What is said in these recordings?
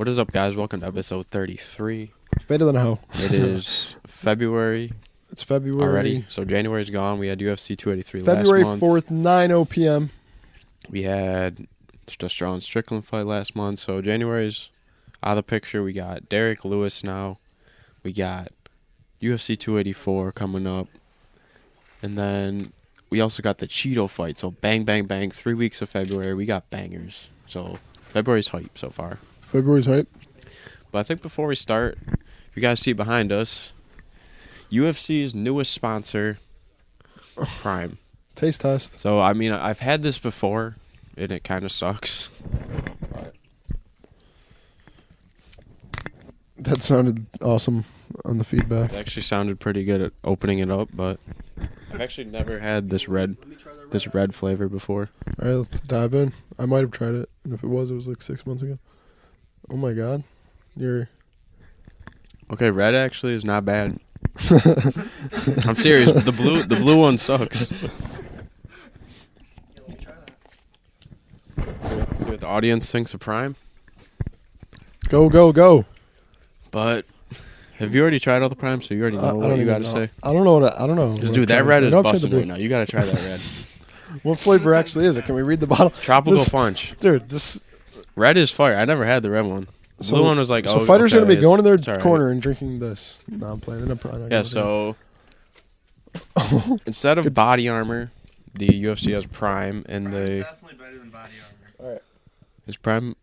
What is up, guys? Welcome to episode 33. Fader than a hoe. It is February It's February. already, so January's gone. We had UFC 283 February last month. 4th, 9:00 p.m. We had the Strawn Strickland fight last month, so January's out of the picture. We got Derek Lewis now. We got UFC 284 coming up. And then we also got the Cheeto fight. So bang, bang, bang. 3 weeks of February. We got bangers. So February's hype so far. February's hype. But I think before we start, if you guys see behind us, UFC's newest sponsor, Prime. Taste test. So, I mean, I've had this before, and it kind of sucks. That sounded awesome on the feedback. It actually sounded pretty good at opening it up, but I've actually never had this red flavor before. All right, let's dive in. I might have tried it, and if it was like 6 months ago. Oh my god, Okay, red actually is not bad. I'm serious. The blue one sucks. See what the audience thinks of Prime. Go. But have you already tried all the Prime? So you already know what you got to say. I don't know. I don't know. Dude, that red is busting right now. You got to try that red. What flavor actually is it? Can we read the bottle? Tropical Punch. Dude, this Red is fire. I never had the red one. The blue one was like, so fighters are going to be going in their right. corner and drinking this. No, I'm playing. Yeah, so instead of body armor, the UFC has Prime, and Prime's definitely better than body armor. All right. Is Prime.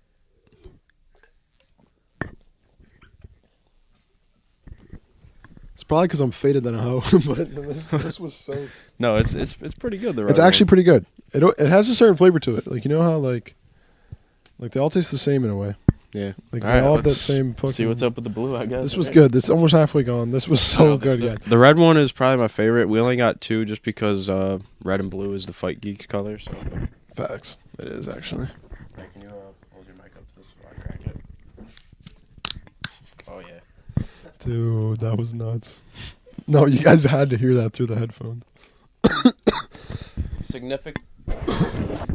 It's probably because I'm faded than a hoe, but this was so. No, it's pretty good. The red It's actually one. pretty good. It has a certain flavor to it. Like, you know how like they all taste the same in a way. Yeah. Like All they right, all have that let's same fucking. see what's up with the blue, I guess. This was Okay. good. This almost halfway gone. This was so good, guys. The red one is probably my favorite. We only got two just because red and blue is the Fight Geeks color. So. Facts. It is actually. Hey, can you hold your mic up to this before I crack it? Oh yeah. Dude, that was nuts. No, you guys had to hear that through the headphones.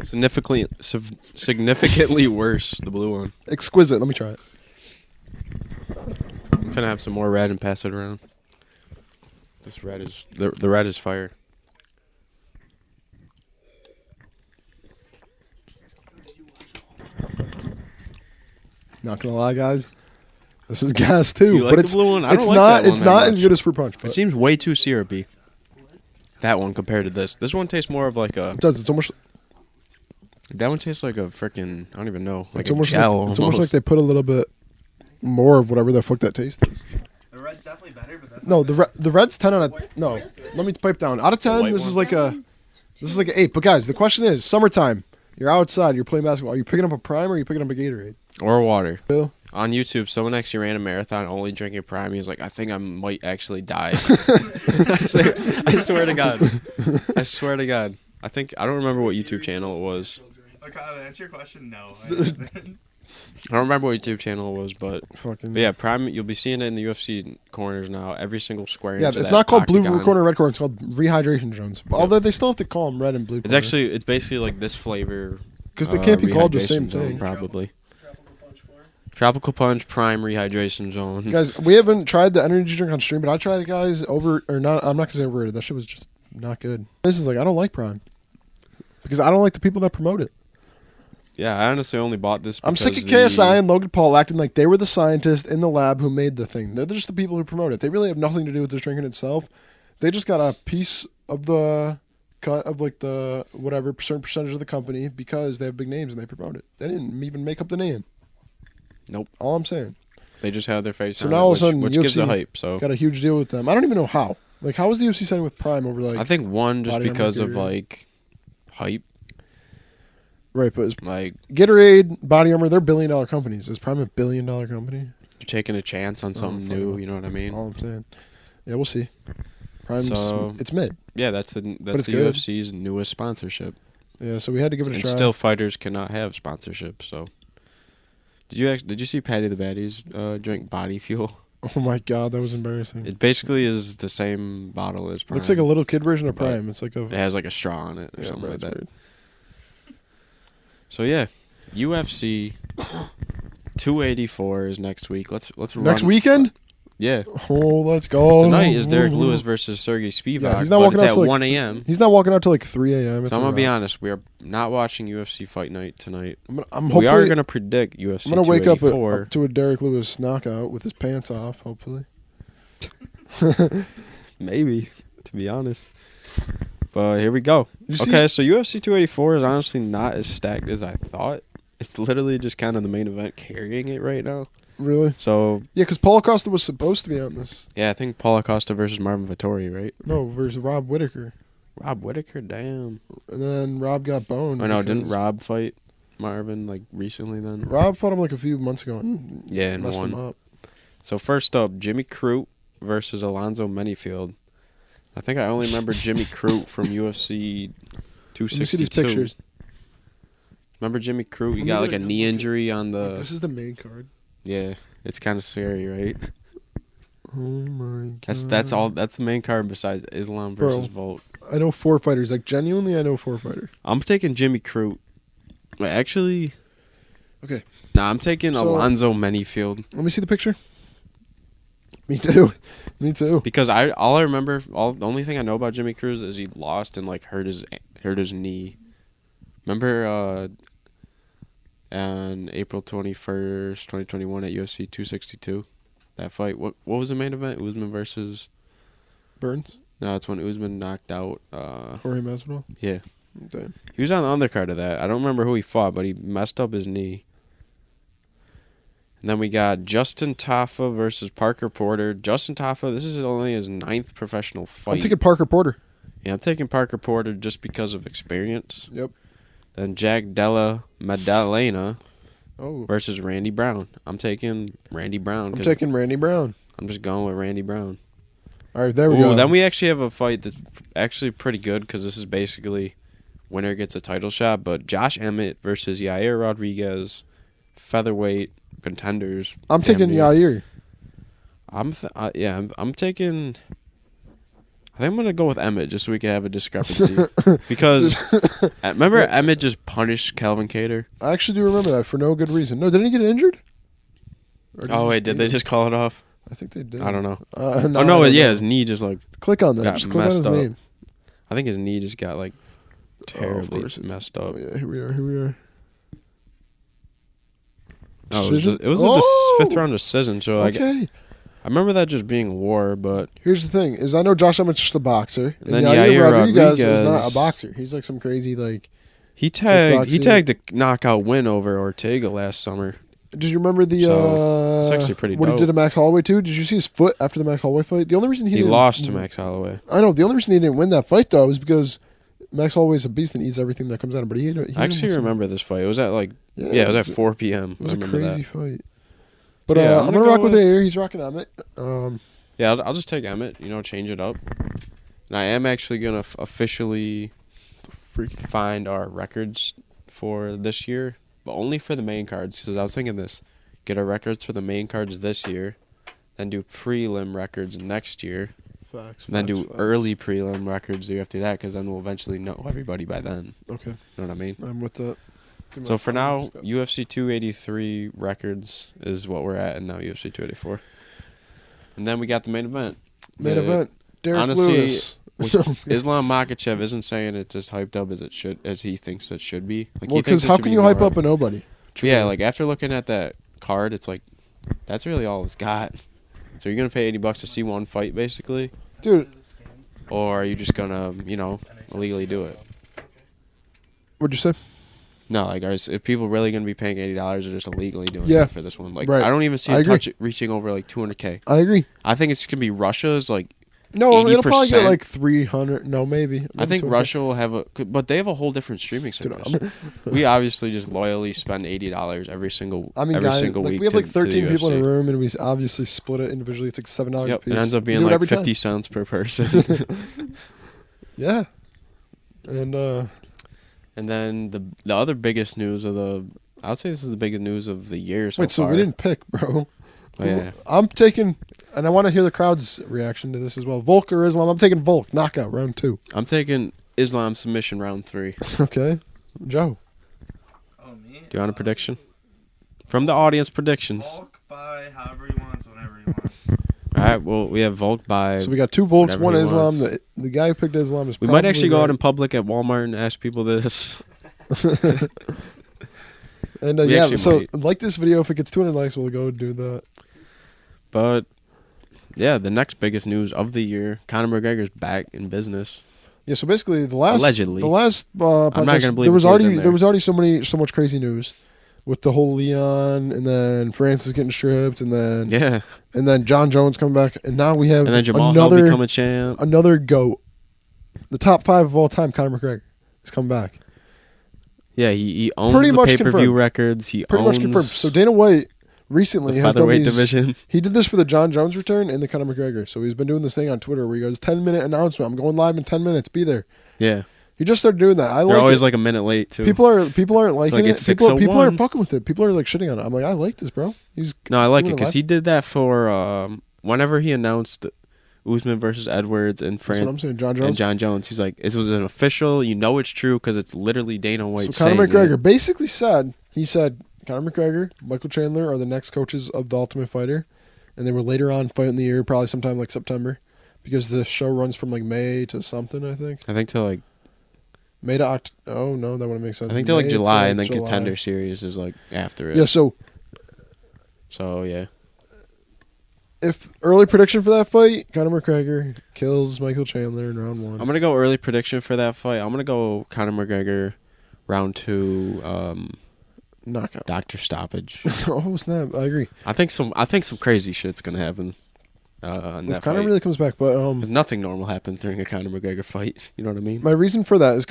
Significantly worse, the blue one. Exquisite. Let me try it. I'm finna have some more red and pass it around. This red is the red is fire. Not gonna lie, guys. This is gas too. You like but the it's blue one? I it's don't like not. that one It's that not much. as good as fruit punch. But It seems way too syrupy. That one compared to this. This one tastes more of like a. it does. It's almost. That one tastes like a freaking. I don't even know. Like It's a almost. gel. Like, it's almost like they put a little bit more of whatever the fuck that taste is. The red's definitely better, but that's No, not the red's 10 out of no. Let me pipe down. Out of 10, white this one? is like an 8. But guys, the question is, summertime. You're outside. You're playing basketball. Are you picking up a Prime or are you picking up a Gatorade? or water. Bill? On YouTube, someone actually ran a marathon only drinking Prime. He was like, I think I might actually die. I swear to God. I swear to God. I don't remember what YouTube channel it was. Okay, to answer your question, no. I haven't. I don't remember what YouTube channel it was, but Fucking yeah, Prime. You'll be seeing it in the UFC corners now. Every single square. yeah. inch of It's that not called blue octagon. corner, red corner. It's called rehydration zones. Although they still have to call them red and blue. It's basically like this flavor. because they can't be called the rehydration same zone, thing. Probably. Tropical Punch Prime Rehydration Zone. Guys, we haven't tried the energy drink on stream, but I tried it, guys. I'm not gonna say overrated. That shit was just not good. This is like I don't like Prime because I don't like the people that promote it. Yeah, I honestly only bought this. I'm sick of because KSI and Logan Paul acting like they were the scientist in the lab who made the thing. They're just the people who promote it. They really have nothing to do with this drinking itself. They just got a piece of the cut of like the whatever certain percentage of the company because they have big names and they promote it. They didn't even make up the name. Nope. All I'm saying. They just have their face So on now it, all of a sudden, which gives the UFC hype. So got a huge deal with them. I don't even know how. Like, how is the UFC signing with Prime over like? I think one just Body Armor, because of Gatorade. like hype. Right, but is Like Gatorade, Body Armor, they're billion-dollar companies. Is Prime a billion-dollar company? you're taking a chance on something fuck new. no. You know what I mean? All I'm saying. Yeah, we'll see. Prime's So- it's mid. Yeah, that's the it's good. UFC's newest sponsorship. Yeah, so we had to give it a And try. still, fighters cannot have sponsorship. So, did you see Patty the Baddies drink body fuel? Oh my god, that was embarrassing. It basically is the same bottle as Prime. Looks like a little kid version of But Prime. It's like a It has like a straw on it or yeah, something bro, like it's that. weird. So yeah, UFC 284 is next week. Let's run. Next weekend? Yeah. Oh, let's go. Tonight is Derek Lewis versus Sergey Spivak, Yeah, he's not but walking it's out at till, like, 1 a.m. He's not walking out till like 3 a.m. So I'm going to be honest. We are not watching UFC Fight Night tonight. I'm We are hopefully going to predict UFC I'm gonna wake up 284. to a Derek Lewis knockout with his pants off. Hopefully. Maybe, to be honest. But here we go. You see- Okay, so UFC 284 is honestly not as stacked as I thought. It's literally just kind of the main event carrying it right now. Really? So, Yeah, because Paulo Costa was supposed to be on this. yeah, I think Paulo Costa versus Marvin Vettori, right? No, versus Rob Whittaker. Rob Whittaker, damn. And then Rob got boned. Oh, no, didn't because Rob fight Marvin, like, recently then? Rob fought him like a few months ago and Yeah, and messed him won. up. So, first up, Jimmy Crute versus Alonzo Menifield. I think I only remember Jimmy Crute from UFC 262. Let me see these pictures. Remember Jimmy Crute? He Let me got look like a at- knee injury on Like, the... this is the main card. Yeah, it's kind of scary, right? Oh my god. That's all. That's the main card besides Islam versus Volk. I know 4 fighters. Like, genuinely, I know 4 fighters. I'm taking Jimmy Crute. Wait, actually... Okay. Nah, I'm taking So- Alonzo Menifield. Let me see the picture. Me too. Me too. Because the only thing I know about Jimmy Crute is he lost and like hurt his knee. Remember on April 21st, 2021 at UFC 262? That fight. What was the main event? Usman versus... Burns? No, it's when Usman knocked out... Jorge Masvidal? yeah. Damn. He was on the undercard of that. I don't remember who he fought, but he messed up his knee. And then we got Justin Tafa versus Parker Porter. Justin Tafa, this is only his 9th professional fight. I'm taking Parker Porter. Yeah, I'm taking Parker Porter just because of experience. Yep. Then Jack Della Maddalena Oh. versus Randy Brown. I'm taking Randy Brown. I'm 'cause taking Randy Brown. I'm just going with Randy Brown. All right, there we Ooh, go. then we actually have a fight that's actually pretty good because this is basically winner gets a title shot. But Josh Emmett versus Yair Rodriguez, featherweight contenders. I'm taking Yair. Yair. I'm taking. I think I'm gonna go with Emmett just so we can have a discrepancy because remember Emmett just punished Calvin Kattar. I actually do remember that for no good reason. No, didn't he get injured? Or Oh he wait, just did beat they him? just call it off? I think they did. I don't know. No, Oh I no, don't yeah, know. his knee just like Click on that. got Just click on his messed up. name. I think his knee just got like terribly course it's- messed up. Oh yeah, here we are. Here we are. Oh, it was Oh! a 5th round decision. So like, Okay. I remember that just being war, but Here's the thing: is I know Josh Emmett's just a boxer, and then Yair Yair Rodriguez is not a Rodriguez- boxer. He's like some crazy like. he tagged Kickboxing. a knockout win over Ortega last summer. Did you remember the? So, it's actually pretty what he dope. did to Max Holloway too. Did you see his foot after the Max Holloway fight? The only reason he He didn't, lost to Max Holloway. I know the only reason he didn't win that fight though is because Max Holloway's a beast and eats everything that comes at him. But he I actually remember this fight. It was at like it was at 4 p.m. It was I a remember crazy that. fight. But Yeah, I'm I'm gonna gonna rock go with with- Yair. He's rocking Emmett. Yeah, I'll just take Emmett. Change it up. And I am actually gonna officially find our records for this year, but only for the main cards. Because I was thinking this: get our records for the main cards this year, then do prelim records next year, Facts. and then do early prelim records the year after that. Because then we'll eventually know everybody by then. Okay, You know what I mean? I'm with that. Give me So my for phone. now, UFC 283 records is what we're at, and now UFC 284. And then we got the main event. Main The- event. Derek honestly, Lewis. Islam Makhachev isn't saying it's as hyped up as he thinks it should be. Like, Well, he thinks because it how should can be you hype more- up a nobody? Yeah, like after looking at that card, it's like that's really all it's got. So you're gonna pay $80 to see one fight, basically, Dude, or are you just gonna, illegally do it? what'd you say? No, like, if people really gonna be paying $80 or just illegally doing Yeah. it for this one? Like, Right. I don't even see I it agree. reaching over like 200K. I agree. I think it's gonna be Russia's like. No, it'll probably get 80%. like 300. No, maybe. I think 200. Russia will have but they have a whole different streaming Dude, service. We obviously just loyally spend $80 every single guys, single week. we have like to the 13 people in a UFC. room, and we obviously split it individually. It's like $7 a Yep, piece. it ends up We being do it like every time. 50 cents per person. Yeah, and And then the other biggest news I would say this is the biggest news of the year so wait, so far. we didn't pick, bro. Oh, yeah. I'm taking, and I want to hear the crowd's reaction to this as well. Volk or Islam? I'm taking Volk. Knockout, round 2. I'm taking Islam submission round 3. Okay, Joe. Oh, me? Do you want a prediction? From the audience predictions. Volk by however he wants, whenever he wants. All right. Well, we have Volk by. So we got 2 Volks, whatever 1 he Islam. wants. The guy who picked Islam is We probably might actually go right. out in public at Walmart and ask people this. And We yeah, actually so might. like this video. If it gets 200 likes, we'll go do that. But yeah, the next biggest news of the year: Conor McGregor's back in business. Yeah, so basically Allegedly. the last podcast, I'm not gonna believe there was it was in already there. there was already so much crazy news with the whole Leon, and then Francis getting stripped, and then John Jones coming back, and now we have And then Jamal Hill become a champ. another GOAT, the top 5 of all time, Conor McGregor is coming back. Yeah, he owns Pretty the much pay-per-view confirmed. records. He Pretty owns much confirmed. So Dana White recently the has done featherweight these. division. He did this for the John Jones return and the Conor McGregor. So he's been doing this thing on Twitter where he goes 10-minute announcement. I'm going live in 10 minutes. Be there. Yeah, He just started doing that. I they're like always it. like a minute late too. People aren't liking Like it. it's People 6:01. aren't fucking with it. People are like shitting on it. I'm like, I like this, bro. He's No, I like it doing because live. he did that for whenever he announced Usman versus Edwards and That's what I'm France saying. John and Jones. John Jones. He's like, this was an official. You know it's true because it's literally Dana White. So Conor saying McGregor it. basically said Conor McGregor, Michael Chandler are the next coaches of the Ultimate Fighter, and they were later on fighting the year, probably sometime like September, because the show runs from like May to something. I think I think to like May to oh no, that wouldn't make sense. I think to like May July, and then July. Contender Series is like after it. Yeah. So So yeah, if early prediction for that fight, Conor McGregor kills Michael Chandler in round 1. I'm gonna go early prediction for that fight. I'm gonna go Conor McGregor, round 2, knockout. doctor stoppage. Oh snap! I agree. I think some crazy shit's gonna happen. In If that Conor fight. really comes back, but 'Cause nothing normal happens during a Conor McGregor fight. You know what I mean? my reason for that is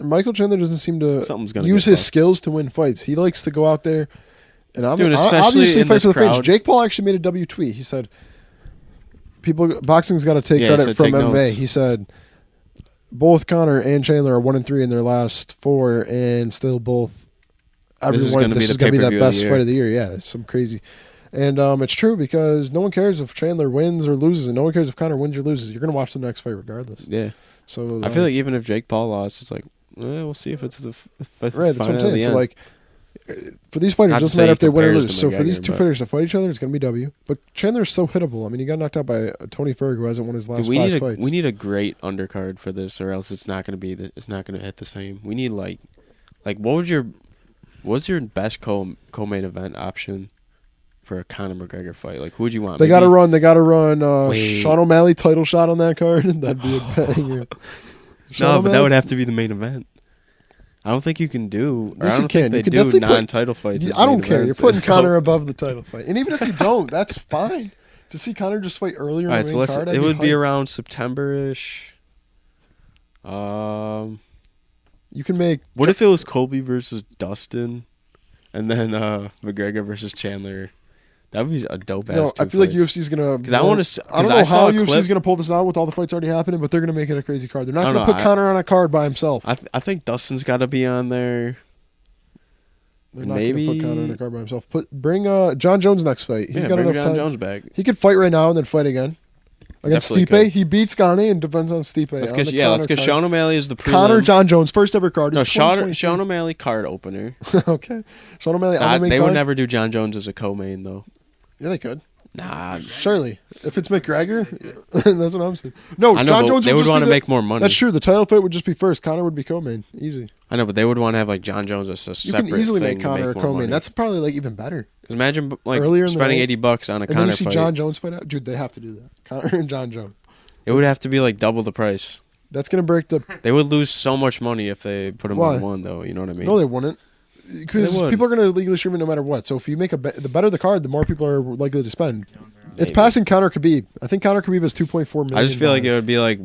Michael Chandler doesn't seem to Something's gonna use get his fucked. skills to win fights. He likes to go out there, and Dude, especially obviously in fight this for the fans. crowd. Jake Paul actually made a W tweet. He said, boxing's got to take Yeah, he credit said from take MMA." notes. He said, "Both Conor and Chandler are 1-3 in their last 4, and still both. This is gonna be This the is going to be the pay-per-view of the best year." fight of the year." Yeah, it's some crazy. And it's true because no one cares if Chandler wins or loses, and no one cares if Conor wins or loses. You're going to watch the next fight regardless. Yeah. So I feel like even if Jake Paul lost, it's like, we'll see if it's the right. That's what I'm saying. So End. like, for these fighters, Not it to doesn't say matter he if they win or compares lose. to So for these McGregor, two but- fighters to fight each other, it's going to be W. But Chandler's so hittable. I mean, he got knocked out by Tony Ferg, who hasn't won his last Dude, we 5 need fights. we need a great undercard for this, or else it's not gonna be it's not gonna hit the same. We need like what's your best co-main event option for a Conor McGregor fight? Like, who would you want? They got to Maybe- run. Wait. Sean O'Malley title shot on that card. That'd be a banger. Sean No, but that O'Malley- would have to be the main event. I don't think you can do. Or Yes, I you don't can. think they You can do definitely put- non-title fights. as I don't main care. You're events. putting Conor above the title fight, and even if you don't, that's fine. To see Conor just fight earlier All right, in the so main let's. card, It would be hyped. around September-ish. You can make. What if it was Colby versus Dustin, and then McGregor versus Chandler? That would be a dope ass. No, I feel like UFC's gonna. 'Cause I wanna s- I don't 'cause know I saw how a UFC's clip- gonna pull this out with all the fights already happening, but they're gonna make it a crazy card. They're not I gonna don't put know, Conor on a card by himself. I think Dustin's got to be on there. They're not maybe- gonna put Conor on a card by himself. Bring John Jones next fight. He's Yeah, got bring enough John time. Jones back. He could fight right now and then fight again against Definitely Stipe. could. He beats Gane and defends on Stipe. Let's on get the let's Conor get card. Sean O'Malley as the prelim. Conor John Jones first ever card. No, It's Sean 2023. O'Malley card opener. Okay, Sean O'Malley on the main They card. would never do John Jones as a co-main though. Yeah, they could. Nah, Surely, if it's McGregor, that's what I'm saying. No, I know, John but Jones they would just want be to make more money. That's true. The title fight would just be first. Conor would be co-main. Easy. I know, but they would want to have like John Jones as a You separate can easily thing make to Conor a more co-main. money. That's probably like even better. 'Cause imagine like Earlier in the spending night. $80 on a And then Conor you see fight. John Jones fight out. Dude, they have to do that. Conor and John Jones. It would have to be like double the price. That's gonna break the. They would lose so much money if they put him Why? on one, though. You know what I mean? No, they wouldn't. Because They would. people are gonna legally stream it no matter what. So if you make the better the card, the more people are likely to spend. It's Maybe. passing Conor Khabib. I think Conor Khabib has 2.4 million. I just feel like it buys. would be like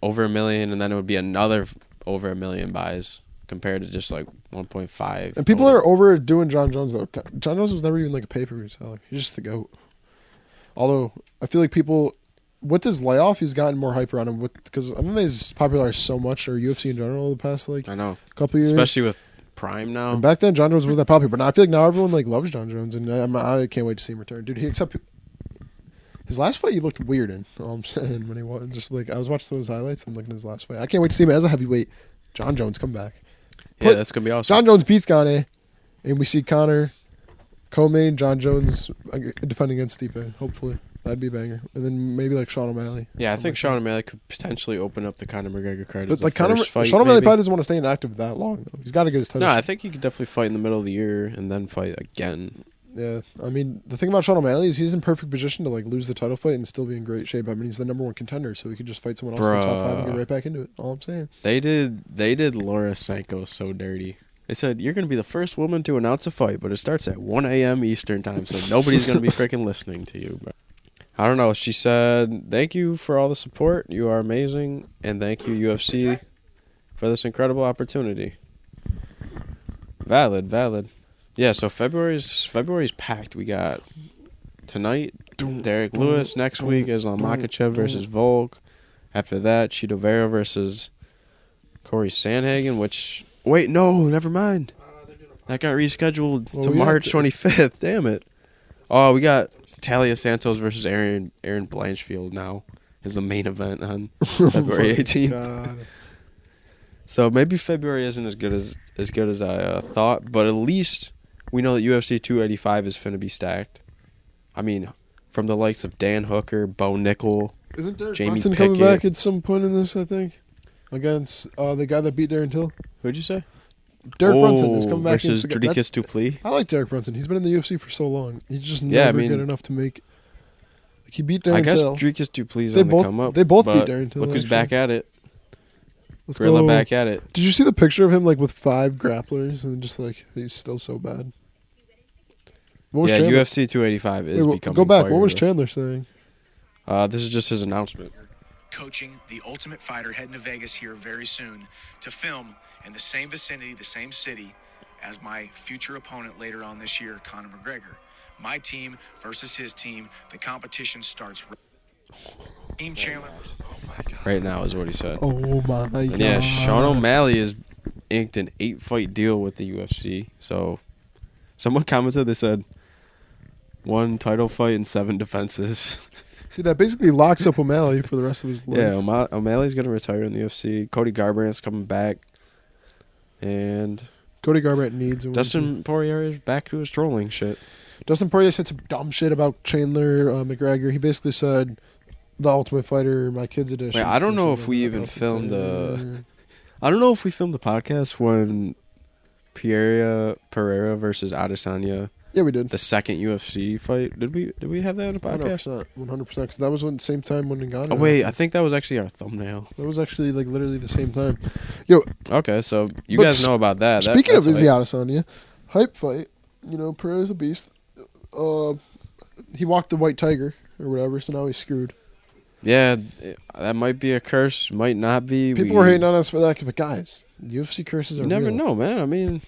over $1 million, and then it would be another over $1 million buys compared to just like 1.5. And people are overdoing John Jones though. John Jones was never even like a pay-per-view seller. He's just the GOAT. Although I feel like people, with his layoff, he's gotten more hype around him. Because MMA is popularized so much, or UFC in general, the past like I know, couple years. especially with Prime now. And back then, John Jones wasn't that popular, but now I feel like now everyone like loves John Jones, and I can't wait to see him return, dude. His last fight, he looked weird in. All I'm saying, when he was just like I was watching some of his highlights and looking at his last fight. I can't wait to see him as a heavyweight. John Jones come back. Yeah, that's gonna be awesome. John Jones beats Gane, and we see Conor Co-main, John Jones defending against Stipe. Hopefully. That'd be a banger. And then maybe like Sean O'Malley. Yeah, I think Sean O'Malley could potentially open up the Conor McGregor card as But like the first fight. Sean O'Malley maybe. probably doesn't want to stay inactive that long, though. He's got to get his title. No, I think he could definitely fight in the middle of the year and then fight again. Yeah, I mean, the thing about Sean O'Malley is he's in perfect position to like lose the title fight and still be in great shape. I mean, he's the number 1 contender, so he could just fight someone else in the top 5 and get right back into it. All I'm saying. They did Laura Sanko so dirty. They said, you're going to be the first woman to announce a fight, but it starts at 1 a.m. Eastern time, so nobody's going to be freaking listening to you, bro. I don't know. She said, thank you for all the support. You are amazing, and thank you, UFC, for this incredible opportunity. Valid. Yeah, so February's packed. We got tonight, Derek Lewis. Next week is Makachev versus Volk. After that, Chito Vera versus Corey Sandhagen, which... Wait, no, never mind. That got rescheduled to March 25th. Damn it. Oh, we got Talia Santos versus Aaron Blanchfield now is the main event on February 18th. God. So maybe February isn't as good as I thought, but at least we know that UFC 285 is finna be stacked. I mean, from the likes of Dan Hooker, Bo Nickel, Isn't Derek Jamie Brunson Pickett. coming back at some point in this, I think? Against the guy that beat Darren Till? Who'd you say? Derek Brunson is coming back versus in. Dricus Duplessis. I like Derek Brunson. He's been in the UFC for so long. He's just never good enough to make... Like, he beat Darren I guess Till. Dricus Duplessis on the come up. They both but beat Darren Till. Look who's actually. back at it. Let's Gorilla go. back at it. Did you see the picture of him like with 5 grapplers and just like he's still so bad? What was Yeah, Chandler? UFC 285 is becoming Go back. fire, What was though. Chandler saying? This is just his announcement. Coaching the Ultimate Fighter, heading to Vegas here very soon to film in the same vicinity, the same city as my future opponent later on this year, Conor McGregor. My team versus his team. The competition starts. Team Chandler. Right now is what he said. Oh my god! And yeah, Sean O'Malley has inked an 8-fight deal with the UFC. So, someone commented, they said, 1 title fight and 7 defenses. See, that basically locks up O'Malley for the rest of his life. Yeah, O'Malley's going to retire in the UFC. Cody Garbrandt's coming back. And Cody Garbrandt needs him. Dustin Poirier is back to his trolling shit. Dustin Poirier said some dumb shit about Chandler McGregor. He basically said, "The Ultimate Fighter, my kids edition." Wait, I don't know if we even filmed the... I don't know if we filmed the podcast when Pereira versus Adesanya, Yeah, we did. the second UFC fight. Did we have that on the podcast? 100%. Because that was when the same time when Ngannou. Oh wait, I think that was actually our thumbnail. that was actually like literally the same time. Yo, Okay, so you But guys know about that. speaking of that's Izzy hype. Adesanya, hype fight. You know, Pereira's a beast. He walked the white tiger or whatever, so now he's screwed. Yeah, that might be a curse, might not be. People were hating on us for that, but guys, UFC curses are You never real. know, man. I mean,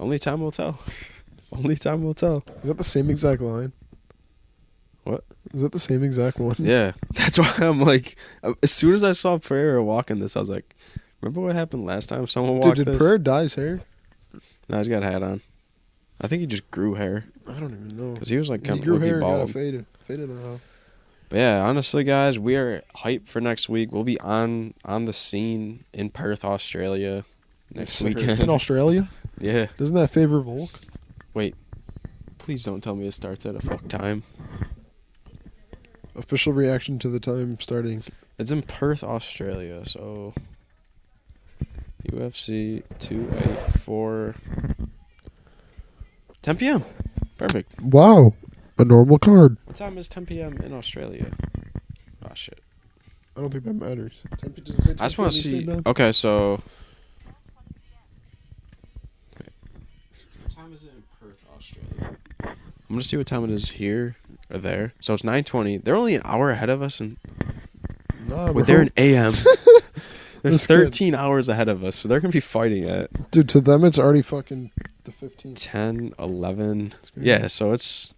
only time will tell. Only time will tell. Is that the same exact line? What? Is that the same exact one? Yeah, that's why I'm like, as soon as I saw Pereira walking this, I was like, remember what happened last time someone Dude, walked did this? Pereira dye his hair? No, he's got a hat on. I think he just grew hair I don't even know. because he was like He kind of grew hair and got bald. it faded it off. But yeah, honestly, guys, we are hyped for next week. We'll be on the scene in Perth, Australia next weekend. It's in Australia. Yeah. Doesn't that favor Volk? Wait. Please don't tell me it starts at a fuck time. Official reaction to the time starting. It's in Perth, Australia, so UFC 284 10 p.m. Perfect. Wow, a normal card. What time is 10 p.m. in Australia? Oh shit. I don't think that matters. Does it say I just 10 want to Eastern see. time? Okay, so what time is it in Perth, Australia? I'm gonna see what time it is here or there. So it's 9:20. They're only an hour ahead of us, and Nah, wait, they're in AM. They're That's good. 13 hours ahead of us, so they're gonna be fighting at Dude, to them it's already fucking the 15th. 10, 11. crazy. Yeah, so it's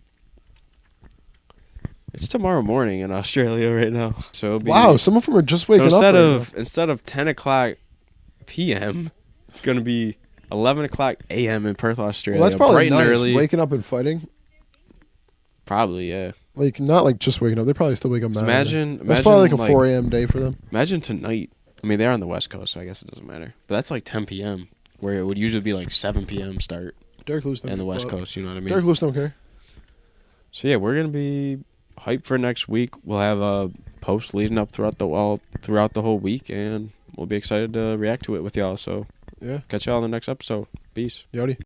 tomorrow morning in Australia right now. So it'll be, Wow, some of them are just so waking up. instead of 10 o'clock p.m., it's gonna be 11 o'clock a.m. in Perth, Australia. Well, that's probably bright and nice. early. Waking up and fighting. Probably, yeah. Like, not like just waking up. They probably still wake up. So mad. imagine That's probably like a like 4 a.m. day for them. Imagine tonight. I mean, they're on the West Coast, so I guess it doesn't matter. But that's like 10 p.m., where it would usually be like 7 p.m. start. Derek Lewis don't and the give a West fuck. Coast. You know what I mean? Derek Lewis don't care. So yeah, we're gonna be hyped for next week. We'll have a post leading up throughout the whole week, and we'll be excited to react to it with y'all. So Yeah. catch y'all in the next episode. Peace. Yachty.